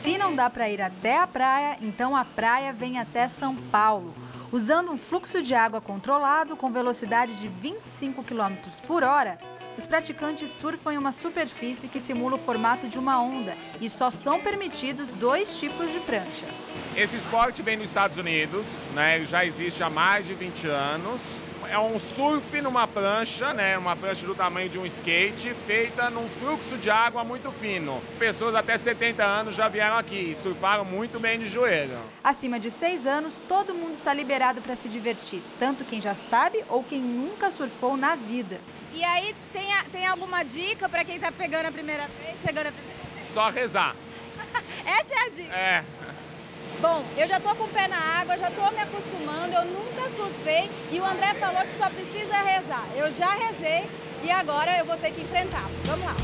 Se não dá para ir até a praia, então a praia vem até São Paulo. Usando um fluxo de água controlado com velocidade de 25 km por hora, os praticantes surfam em uma superfície que simula o formato de uma onda e só são permitidos 2 tipos de prancha. Esse esporte vem dos Estados Unidos, né? Já existe há mais de 20 anos. É um surf numa prancha, né? Uma prancha do tamanho de um skate, feita num fluxo de água muito fino. Pessoas até 70 anos já vieram aqui e surfaram muito bem de joelho. Acima de 6 anos, todo mundo está liberado para se divertir, tanto quem já sabe ou quem nunca surfou na vida. E aí, tem alguma dica para quem está pegando a primeira vez, chegando a primeira vez? Só rezar. Essa é a dica? É. Bom, eu já tô com o pé na água, já tô me acostumando, eu nunca surfei e o André falou que só precisa rezar. Eu já rezei e agora eu vou ter que enfrentar. Vamos lá.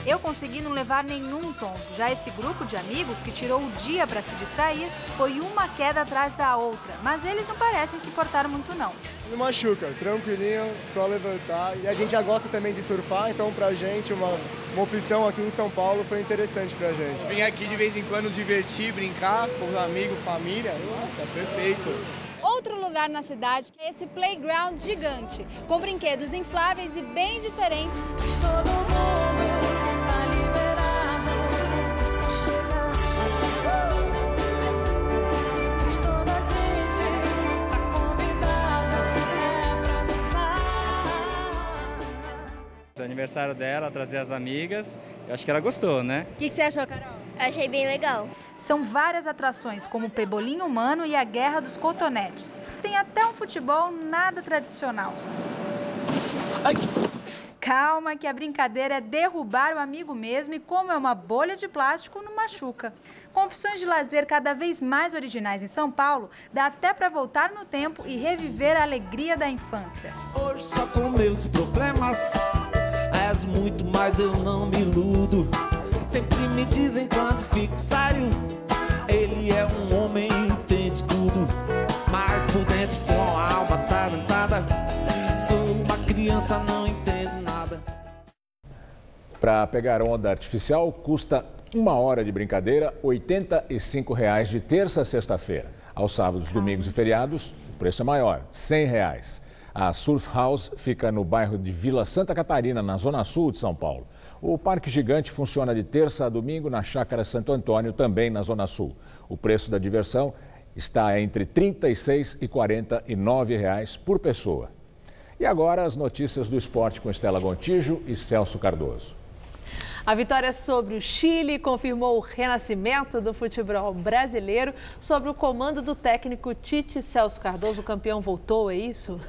Eu consegui não levar nenhum tombo. Já esse grupo de amigos que tirou o dia para se distrair foi uma queda atrás da outra, mas eles não parecem se importar muito não. Não machuca, tranquilinho, só levantar. E a gente já gosta também de surfar, então pra gente uma opção aqui em São Paulo foi interessante pra gente. Vim aqui de vez em quando divertir, brincar com os amigos, família, nossa, perfeito. Outro lugar na cidade é esse playground gigante, com brinquedos infláveis e bem diferentes. O aniversário dela, trazer as amigas, eu acho que ela gostou, né? O que você achou, Carol? Achei bem legal. São várias atrações, como o pebolim humano e a guerra dos cotonetes. Tem até um futebol nada tradicional. Ai. Calma que a brincadeira é derrubar o amigo mesmo e como é uma bolha de plástico, não machuca. Com opções de lazer cada vez mais originais em São Paulo, dá até para voltar no tempo e reviver a alegria da infância. Hoje só com meus problemas, és muito, mas eu não me iludo. Sempre me dizem quando fico sério, ele é um homem, entende tudo. Mas por dentro com a alma tá dentada, sou uma criança, não entendo nada. Para pegar onda artificial, custa 1 hora de brincadeira, R$ 85 de terça a sexta-feira. Aos sábados, domingos e feriados, o preço é maior, R$ 100. A Surf House fica no bairro de Vila Santa Catarina, na zona sul de São Paulo. O Parque Gigante funciona de terça a domingo na Chácara Santo Antônio, também na zona sul. O preço da diversão está entre R$ 36 e R$ 49 por pessoa. E agora as notícias do esporte com Estela Gontijo e Celso Cardoso. A vitória sobre o Chile confirmou o renascimento do futebol brasileiro sob o comando do técnico Tite. Celso Cardoso, o campeão voltou, é isso?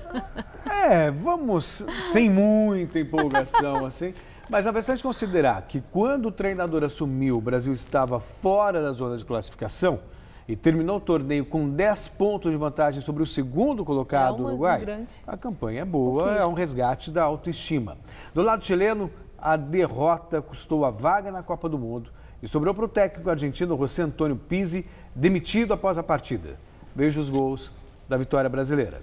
Vamos sem muita empolgação assim, mas apesar de considerar que quando o treinador assumiu, o Brasil estava fora da zona de classificação e terminou o torneio com 10 pontos de vantagem sobre o segundo colocado do Uruguai, a campanha é boa, é um resgate da autoestima. Do lado chileno, a derrota custou a vaga na Copa do Mundo e sobrou para o técnico argentino José Antônio Pizzi, demitido após a partida. Veja os gols da vitória brasileira.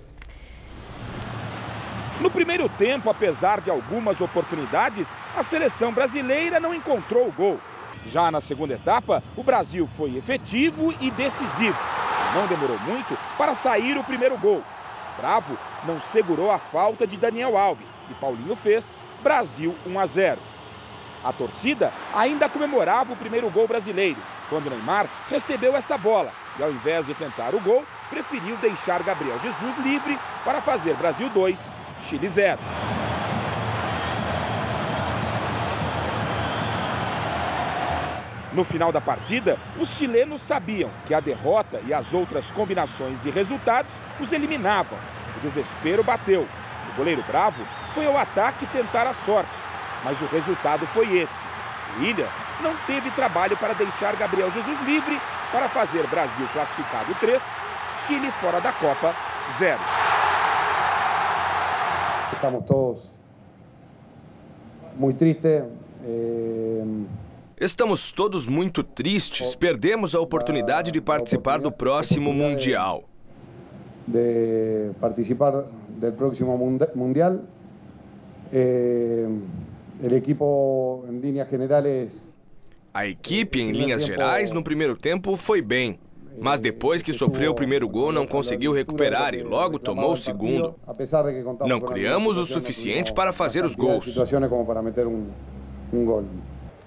No primeiro tempo, apesar de algumas oportunidades, a seleção brasileira não encontrou o gol. Já na segunda etapa, o Brasil foi efetivo e decisivo. Não demorou muito para sair o primeiro gol. Bravo não segurou a falta de Daniel Alves e Paulinho fez. Brasil 1-0. A torcida ainda comemorava o primeiro gol brasileiro, quando Neymar recebeu essa bola e, ao invés de tentar o gol, preferiu deixar Gabriel Jesus livre para fazer Brasil 2, Chile 0. No final da partida, os chilenos sabiam que a derrota e as outras combinações de resultados os eliminavam. O desespero bateu. O goleiro Bravo foi ao ataque tentar a sorte, mas o resultado foi esse. O William não teve trabalho para deixar Gabriel Jesus livre para fazer Brasil classificado 3, Chile fora da Copa 0. Estamos todos muito tristes. Estamos todos muito tristes. Perdemos a oportunidade de participar do próximo Mundial. De participar do próximo Mundial. O equipo, em linhas gerais. A equipe, em linhas gerais, no primeiro tempo foi bem. Mas depois que sofreu o primeiro gol, não conseguiu recuperar e logo tomou o segundo. Não criamos o suficiente para fazer os gols.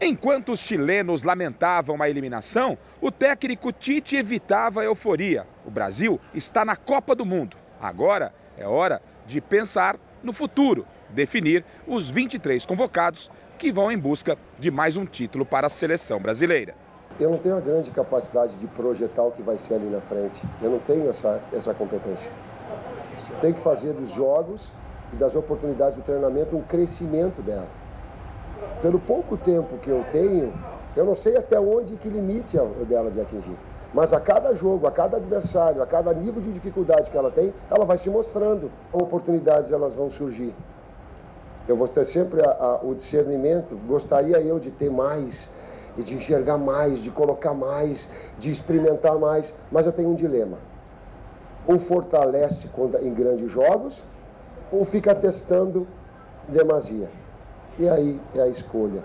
Enquanto os chilenos lamentavam a eliminação, o técnico Tite evitava a euforia. O Brasil está na Copa do Mundo. Agora é hora de pensar no futuro, definir os 23 convocados que vão em busca de mais um título para a seleção brasileira. Eu não tenho a grande capacidade de projetar o que vai ser ali na frente. Eu não tenho essa competência. Tenho que fazer dos jogos e das oportunidades do treinamento um crescimento dela. Pelo pouco tempo que eu tenho, eu não sei até onde que limite dela de atingir. Mas a cada jogo, a cada adversário, a cada nível de dificuldade que ela tem, ela vai se mostrando. Oportunidades elas vão surgir. Eu vou ter sempre o discernimento, gostaria eu de ter mais, de enxergar mais, de colocar mais, de experimentar mais, mas eu tenho um dilema. Um fortalece em grandes jogos, ou fica testando demasia. E aí é a escolha.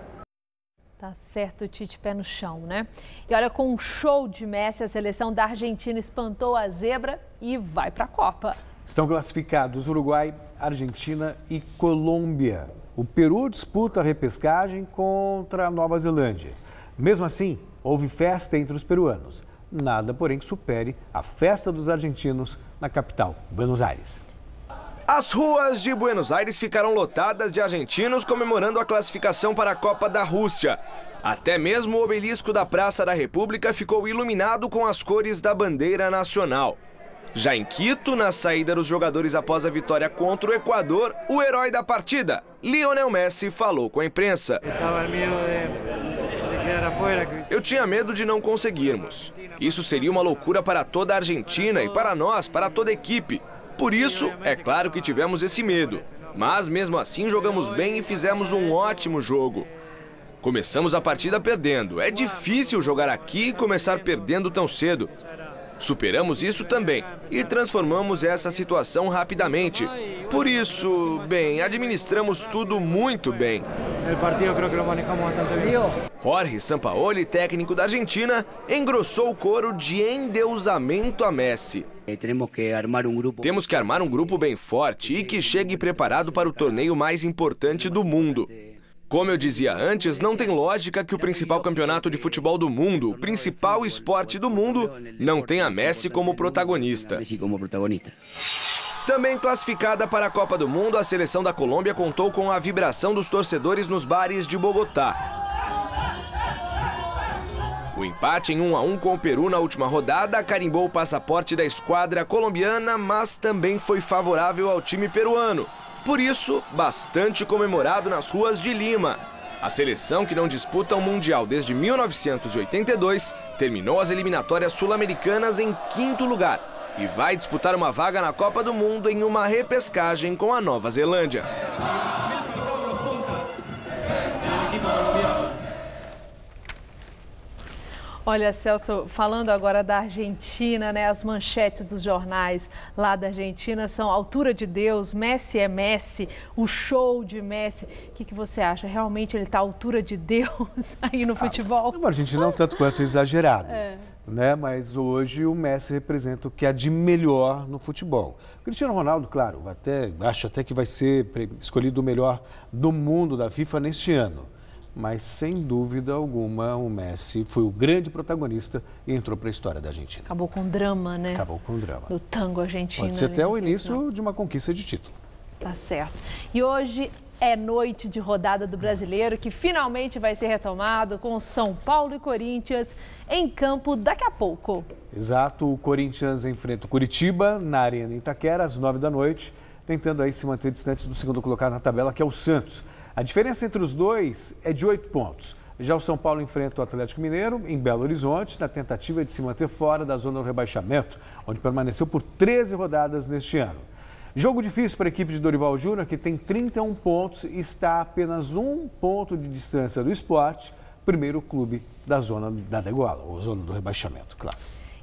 Tá certo, o Tite pé no chão, né? E olha, com um show de Messi, a seleção da Argentina espantou a zebra e vai para a Copa. Estão classificados Uruguai, Argentina e Colômbia. O Peru disputa a repescagem contra a Nova Zelândia. Mesmo assim, houve festa entre os peruanos. Nada, porém, que supere a festa dos argentinos na capital, Buenos Aires. As ruas de Buenos Aires ficaram lotadas de argentinos comemorando a classificação para a Copa da Rússia. Até mesmo o obelisco da Praça da República ficou iluminado com as cores da bandeira nacional. Já em Quito, na saída dos jogadores após a vitória contra o Equador, o herói da partida, Lionel Messi, falou com a imprensa. Eu tinha medo de não conseguirmos. Isso seria uma loucura para toda a Argentina e para nós, para toda a equipe. Por isso, é claro que tivemos esse medo. Mas mesmo assim jogamos bem e fizemos um ótimo jogo. Começamos a partida perdendo. É difícil jogar aqui e começar perdendo tão cedo. Superamos isso também e transformamos essa situação rapidamente. Por isso, bem, administramos tudo muito bem. Jorge Sampaoli, técnico da Argentina, engrossou o coro de endeusamento a Messi. Temos que armar um grupo bem forte e que chegue preparado para o torneio mais importante do mundo. Como eu dizia antes, não tem lógica que o principal campeonato de futebol do mundo, o principal esporte do mundo, não tenha Messi como protagonista. Também classificada para a Copa do Mundo, a seleção da Colômbia contou com a vibração dos torcedores nos bares de Bogotá. O empate em 1-1 com o Peru na última rodada carimbou o passaporte da esquadra colombiana, mas também foi favorável ao time peruano. Por isso, bastante comemorado nas ruas de Lima. A seleção, que não disputa o Mundial desde 1982, terminou as eliminatórias sul-americanas em 5º lugar e vai disputar uma vaga na Copa do Mundo em uma repescagem com a Nova Zelândia. Olha, Celso, falando agora da Argentina, né? As manchetes dos jornais lá da Argentina são altura de Deus, Messi é Messi, o show de Messi. O que você acha? Realmente ele está à altura de Deus aí no futebol? A Argentina não tanto quanto exagerado, né? Mas hoje o Messi representa o que há de melhor no futebol. O Cristiano Ronaldo, claro, acho até que vai ser escolhido o melhor do mundo da FIFA neste ano. Mas, sem dúvida alguma, o Messi foi o grande protagonista e entrou para a história da Argentina. Acabou com drama, né? Acabou com drama. Do tango argentino. Pode ser até o início de uma conquista de título. Tá certo. E hoje é noite de rodada do Brasileiro, que finalmente vai ser retomado com São Paulo e Corinthians em campo daqui a pouco. Exato. O Corinthians enfrenta o Curitiba na Arena Itaquera às 9 da noite, tentando aí se manter distante do segundo colocado na tabela, que é o Santos. A diferença entre os dois é de 8 pontos. Já o São Paulo enfrenta o Atlético Mineiro em Belo Horizonte, na tentativa de se manter fora da zona do rebaixamento, onde permaneceu por 13 rodadas neste ano. Jogo difícil para a equipe de Dorival Júnior, que tem 31 pontos e está a apenas 1 ponto de distância do Sport, primeiro clube da zona da degola, ou zona do rebaixamento, claro.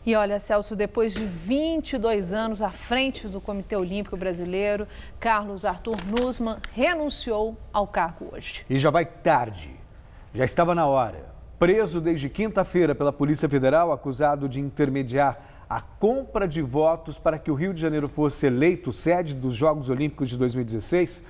E olha, Celso, depois de 22 anos à frente do Comitê Olímpico Brasileiro, Carlos Arthur Nussmann renunciou ao cargo hoje. E já vai tarde. Já estava na hora. Preso desde quinta-feira pela Polícia Federal, acusado de intermediar a compra de votos para que o Rio de Janeiro fosse eleito sede dos Jogos Olímpicos de 2016,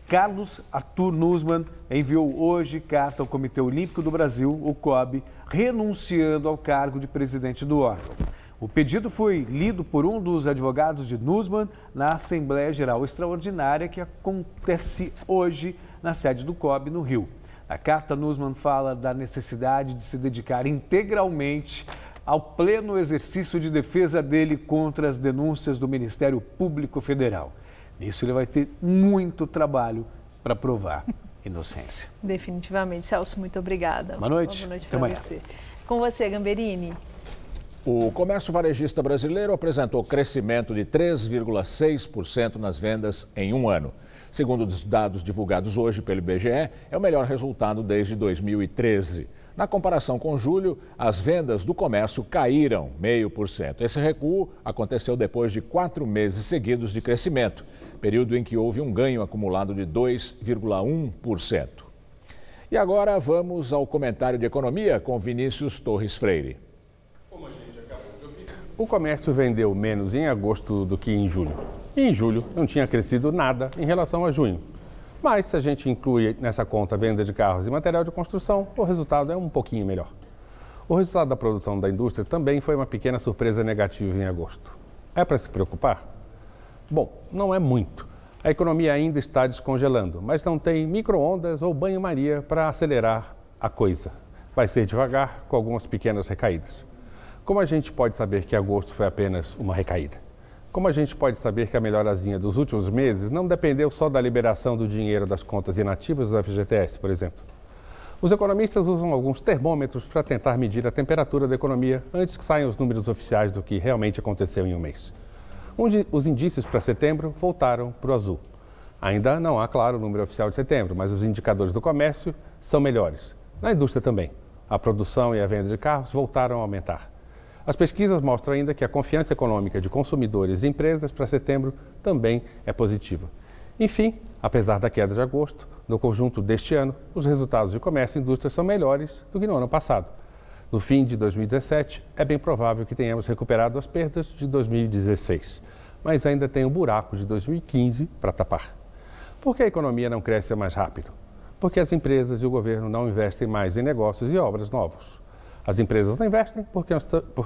Carlos Arthur Nussmann enviou hoje carta ao Comitê Olímpico do Brasil, o COB, renunciando ao cargo de presidente do órgão. O pedido foi lido por um dos advogados de Nussmann na Assembleia Geral Extraordinária que acontece hoje na sede do COB, no Rio. Na carta, Nussmann fala da necessidade de se dedicar integralmente ao pleno exercício de defesa dele contra as denúncias do Ministério Público Federal. Nisso ele vai ter muito trabalho para provar inocência. Definitivamente. Celso, muito obrigada. Boa noite. Boa noite para você. Com você, Gamberini. O comércio varejista brasileiro apresentou crescimento de 3,6% nas vendas em um ano. Segundo os dados divulgados hoje pelo IBGE, é o melhor resultado desde 2013. Na comparação com julho, as vendas do comércio caíram 0,5%. Esse recuo aconteceu depois de 4 meses seguidos de crescimento, período em que houve um ganho acumulado de 2,1%. E agora vamos ao comentário de economia com Vinícius Torres Freire. O comércio vendeu menos em agosto do que em julho. E em julho não tinha crescido nada em relação a junho. Mas se a gente inclui nessa conta a venda de carros e material de construção, o resultado é um pouquinho melhor. O resultado da produção da indústria também foi uma pequena surpresa negativa em agosto. É para se preocupar? Bom, não é muito. A economia ainda está descongelando, mas não tem micro-ondas ou banho-maria para acelerar a coisa. Vai ser devagar, com algumas pequenas recaídas. Como a gente pode saber que agosto foi apenas uma recaída? Como a gente pode saber que a melhorazinha dos últimos meses não dependeu só da liberação do dinheiro das contas inativas do FGTS, por exemplo? Os economistas usam alguns termômetros para tentar medir a temperatura da economia antes que saiam os números oficiais do que realmente aconteceu em um mês. Os indícios para setembro voltaram para o azul. Ainda não há, claro, o número oficial de setembro, mas os indicadores do comércio são melhores. Na indústria também. A produção e a venda de carros voltaram a aumentar. As pesquisas mostram ainda que a confiança econômica de consumidores e empresas para setembro também é positiva. Enfim, apesar da queda de agosto, no conjunto deste ano, os resultados de comércio e indústria são melhores do que no ano passado. No fim de 2017, é bem provável que tenhamos recuperado as perdas de 2016, mas ainda tem um buraco de 2015 para tapar. Por que a economia não cresce mais rápido? Porque as empresas e o governo não investem mais em negócios e obras novos. As empresas não investem porque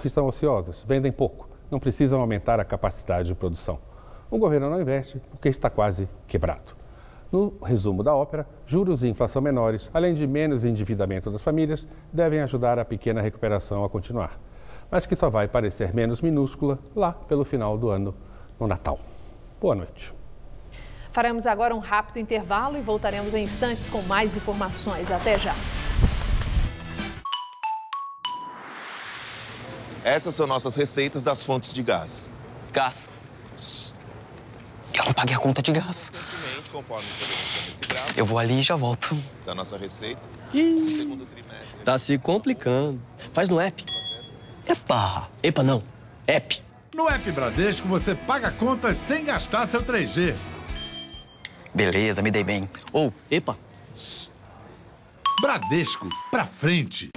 estão ociosas, vendem pouco, não precisam aumentar a capacidade de produção. O governo não investe porque está quase quebrado. No resumo da ópera, juros e inflação menores, além de menos endividamento das famílias, devem ajudar a pequena recuperação a continuar, mas que só vai parecer menos minúscula lá pelo final do ano, no Natal. Boa noite. Faremos agora um rápido intervalo e voltaremos em instantes com mais informações. Até já. Essas são nossas receitas das fontes de gás. Gás. Eu não paguei a conta de gás. Conforme eu vou ali e já volto. Da nossa receita. Segundo trimestre. Tá se complicando. Faz no app. Epa não. App. No app Bradesco você paga contas sem gastar seu 3G. Beleza, me dei bem. Epa. Bradesco, pra frente.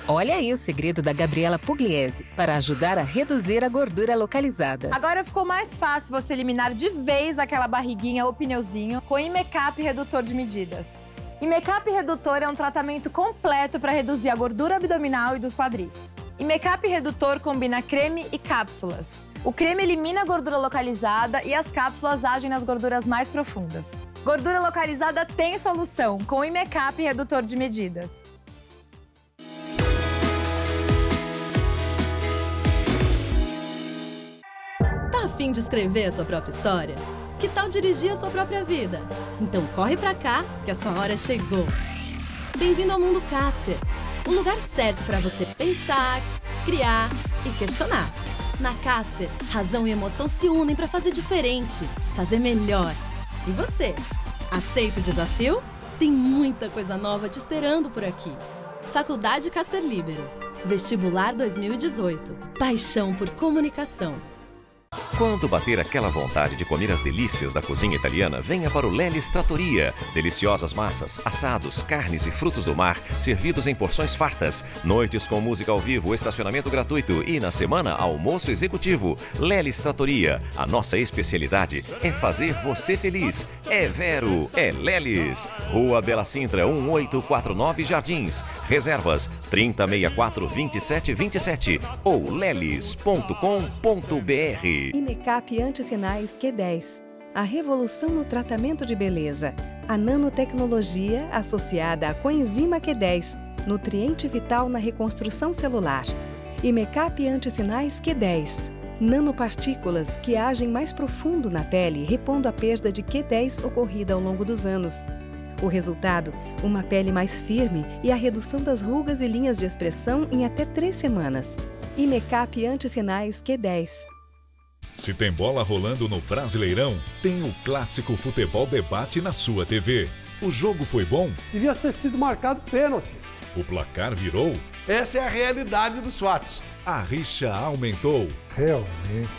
Olha aí o segredo da Gabriela Pugliese para ajudar a reduzir a gordura localizada. Agora ficou mais fácil você eliminar de vez aquela barriguinha ou pneuzinho com Imecap Redutor de Medidas. Imecap Redutor é um tratamento completo para reduzir a gordura abdominal e dos quadris. Imecap Redutor combina creme e cápsulas. O creme elimina a gordura localizada e as cápsulas agem nas gorduras mais profundas. Gordura localizada tem solução com o Imecap Redutor de Medidas. Tá a fim de escrever a sua própria história? Que tal dirigir a sua própria vida? Então corre pra cá, que a sua hora chegou. Bem-vindo ao Mundo Casper, o lugar certo para você pensar, criar e questionar. Na Casper, razão e emoção se unem para fazer diferente, fazer melhor. E você, aceita o desafio? Tem muita coisa nova te esperando por aqui. Faculdade Casper Libero, Vestibular 2018, paixão por comunicação. Quando bater aquela vontade de comer as delícias da cozinha italiana, venha para o Lelis Trattoria. Deliciosas massas, assados, carnes e frutos do mar, servidos em porções fartas. Noites com música ao vivo, estacionamento gratuito e, na semana, almoço executivo. Lelis Trattoria. A nossa especialidade é fazer você feliz. É Vero, é Lelis. Rua Bela Sintra, 1849 Jardins. Reservas 3064-2727 ou lelis.com.br. Imecap Antissinais Q10. A revolução no tratamento de beleza. A nanotecnologia associada à coenzima Q10, nutriente vital na reconstrução celular. Imecap Antissinais Q10. Nanopartículas que agem mais profundo na pele, repondo a perda de Q10 ocorrida ao longo dos anos. O resultado, uma pele mais firme e a redução das rugas e linhas de expressão em até 3 semanas. Imecap Antissinais Q10. Se tem bola rolando no Brasileirão, tem o clássico Futebol Debate na sua TV. O jogo foi bom? Devia ter sido marcado pênalti. O placar virou? Essa é a realidade dos fatos. A rixa aumentou? Realmente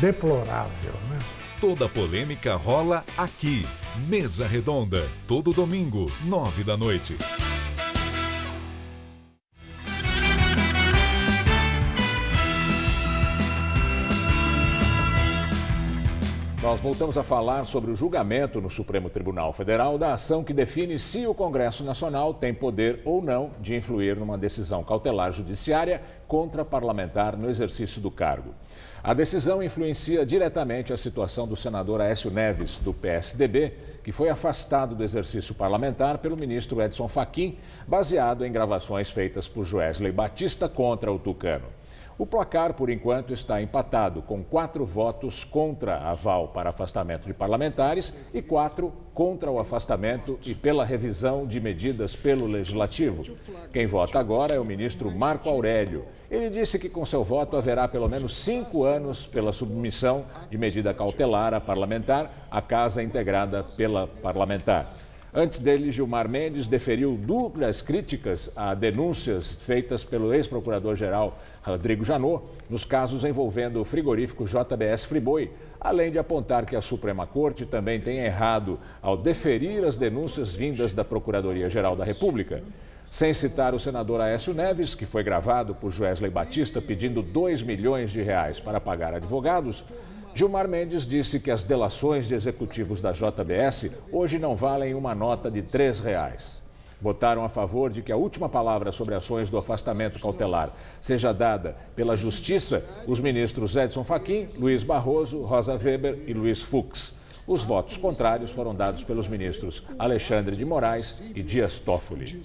deplorável, né? Toda a polêmica rola aqui. Mesa Redonda, todo domingo, 9 da noite. Nós voltamos a falar sobre o julgamento no Supremo Tribunal Federal da ação que define se o Congresso Nacional tem poder ou não de influir numa decisão cautelar judiciária contra parlamentar no exercício do cargo. A decisão influencia diretamente a situação do senador Aécio Neves, do PSDB, que foi afastado do exercício parlamentar pelo ministro Edson Fachin, baseado em gravações feitas por Joesley Batista contra o tucano. O placar, por enquanto, está empatado, com 4 votos contra aval para afastamento de parlamentares e 4 contra o afastamento e pela revisão de medidas pelo Legislativo. Quem vota agora é o ministro Marco Aurélio. Ele disse que com seu voto haverá pelo menos 5 anos pela submissão de medida cautelar a parlamentar à casa integrada pela parlamentar. Antes dele, Gilmar Mendes deferiu duras críticas a denúncias feitas pelo ex-procurador-geral Rodrigo Janot nos casos envolvendo o frigorífico JBS Friboi, além de apontar que a Suprema Corte também tem errado ao deferir as denúncias vindas da Procuradoria-Geral da República. Sem citar o senador Aécio Neves, que foi gravado por Joesley Batista pedindo R$2 milhões para pagar advogados, Gilmar Mendes disse que as delações de executivos da JBS hoje não valem uma nota de R$3. Votaram a favor de que a última palavra sobre ações do afastamento cautelar seja dada pela Justiça os ministros Edson Fachin, Luiz Barroso, Rosa Weber e Luiz Fux. Os votos contrários foram dados pelos ministros Alexandre de Moraes e Dias Toffoli.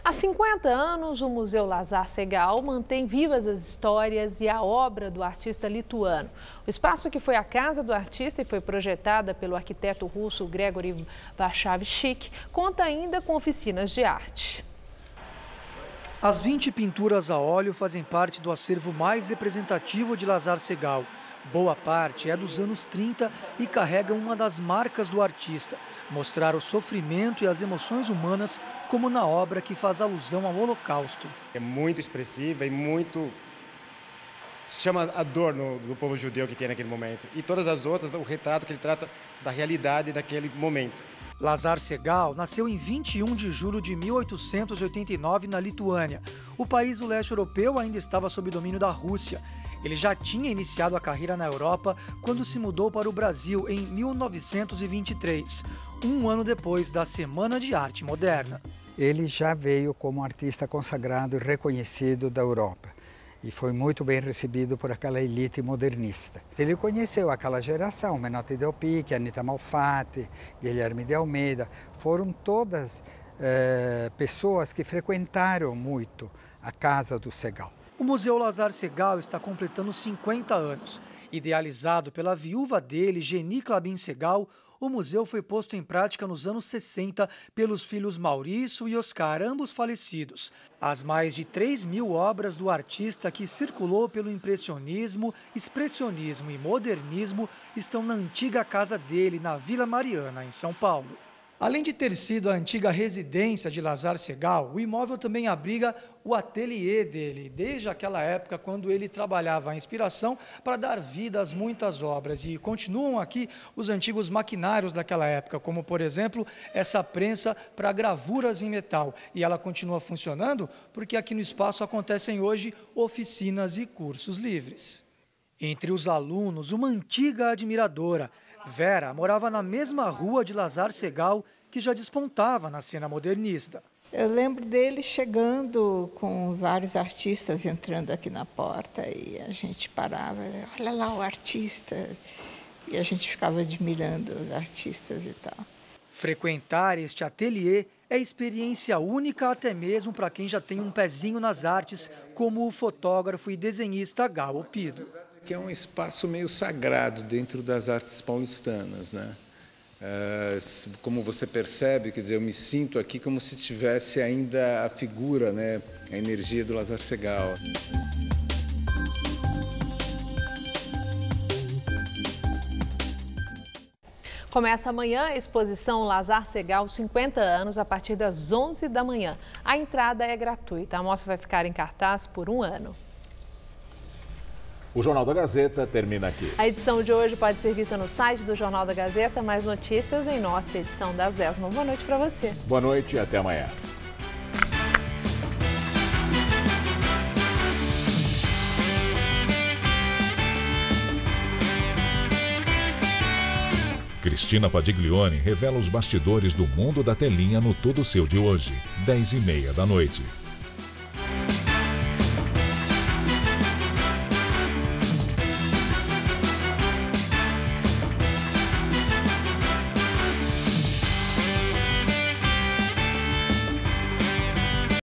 Há 50 anos, o Museu Lazar Segal mantém vivas as histórias e a obra do artista lituano. O espaço, que foi a casa do artista e foi projetada pelo arquiteto russo Gregory Varshavchik, conta ainda com oficinas de arte. As 20 pinturas a óleo fazem parte do acervo mais representativo de Lazar Segal. Boa parte é dos anos 30 e carrega uma das marcas do artista, mostrar o sofrimento e as emoções humanas, como na obra que faz alusão ao Holocausto. É muito expressiva e muito... chama a dor do povo judeu que tem naquele momento. E todas as outras, o retrato que ele trata da realidade daquele momento. Lazar Segal nasceu em 21 de julho de 1889 na Lituânia. O país do leste europeu ainda estava sob domínio da Rússia. Ele já tinha iniciado a carreira na Europa quando se mudou para o Brasil em 1923, um ano depois da Semana de Arte Moderna. Ele já veio como artista consagrado e reconhecido da Europa e foi muito bem recebido por aquela elite modernista. Ele conheceu aquela geração, Menotti Del Picchio, Anita Malfatti, Guilherme de Almeida, foram todas pessoas que frequentaram muito a casa do Segal. O Museu Lazar Segal está completando 50 anos. Idealizado pela viúva dele, Geni Clabin Segal, o museu foi posto em prática nos anos 60 pelos filhos Maurício e Oscar, ambos falecidos. As mais de 3.000 obras do artista, que circulou pelo impressionismo, expressionismo e modernismo, estão na antiga casa dele, na Vila Mariana, em São Paulo. Além de ter sido a antiga residência de Lazar Segal, o imóvel também abriga o ateliê dele, desde aquela época quando ele trabalhava a inspiração para dar vida às muitas obras. E continuam aqui os antigos maquinários daquela época, como, por exemplo, essa prensa para gravuras em metal. E ela continua funcionando porque aqui no espaço acontecem hoje oficinas e cursos livres. Entre os alunos, uma antiga admiradora, Vera, morava na mesma rua de Lazar Segal, que já despontava na cena modernista. Eu lembro dele chegando com vários artistas entrando aqui na porta e a gente parava, olha lá o artista, e a gente ficava admirando os artistas e tal. Frequentar este ateliê é experiência única até mesmo para quem já tem um pezinho nas artes, como o fotógrafo e desenhista Gal Opido. Que é um espaço meio sagrado dentro das artes paulistanas, né? Como você percebe, quer dizer, eu me sinto aqui como se tivesse ainda a figura, né? A energia do Lazar Segal. Começa amanhã a exposição Lazar Segal 50 anos, a partir das 11 da manhã. A entrada é gratuita. A mostra vai ficar em cartaz por 1 ano. O Jornal da Gazeta termina aqui. A edição de hoje pode ser vista no site do Jornal da Gazeta, mais notícias em nossa edição das 10. Uma boa noite para você. Boa noite e até amanhã. Cristina Padiglione revela os bastidores do mundo da telinha no Tudo Seu de hoje, 10h30 da noite.